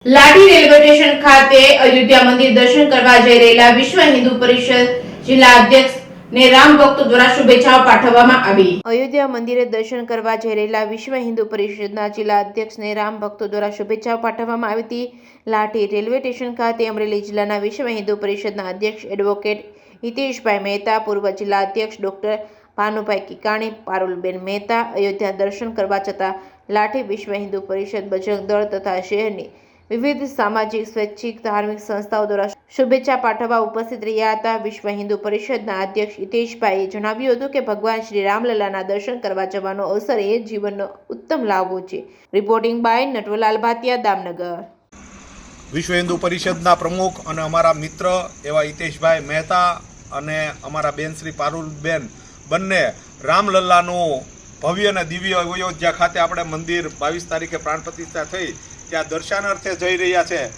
લાઠી railway station ખાતે અયોધ્યા મંદિર દર્શન કરવા જઈ રહેલા વિશ્વ હિન્દુ પરિષદ જિલ્લા અધ્યક્ષ ને રામ ભક્તો દ્વારા શુભેચ્છાઓ પાઠવવામાં આવી। અયોધ્યા મંદિરે દર્શન કરવા જઈ રહેલા વિશ્વ હિન્દુ પરિષદના જિલ્લા અધ્યક્ષને રામ ભક્તો દ્વારા શુભેચ્છાઓ પાઠવવામાં આવી હતી। લાઠી રેલવે સ્ટેશન ખાતે અમરેલી જિલ્લાના વિશ્વ હિન્દુ પરિષદના અધ્યક્ષ એડવોકેટ હિતેશભાઈ મહેતા, પૂર્વ જિલ્લા અધ્યક્ષ ડોક્ટર ભાનુભાઈ કિકાણી, પારુલબેન મહેતા અયોધ્યા દર્શન કરવા જતા લાઠી વિશ્વ હિન્દુ પરિષદ, બજરંગ દળ તથા શહેરની વિવિધ સામાજિક, સ્વૈચ્છિક, ધાર્મિક સંસ્થાઓ દ્વારા શુભેચ્છા પાઠવવા ઉપસ્થિત રહ્યા હતા। વિશ્વ હિન્દુ પરિષદના અધ્યક્ષ હિતેશભાઈએ જણાવ્યું હતું કે ભગવાન શ્રી રામલલ્લાના દર્શન કરવા જવાનો અવસર એ જીવનનો ઉત્તમ લાભો છે। Reporting by Natwarlal Bhatia, Damnagar. વિશ્વ હિન્દુ પરિષદના પ્રમુખ અને અમારા મિત્ર એવા હિતેશભાઈ મહેતા અને અમારા બેન શ્રી પારુલબેન બંને રામલલ્લાનું ભવ્ય અને દિવ્ય અયોધ્યા ખાતે આપણે મંદિર 22 તારીખે પ્રાણ પ્રતિષ્ઠા થઈ ત્યાં દર્શનાર્થે જઈ રહ્યા છે।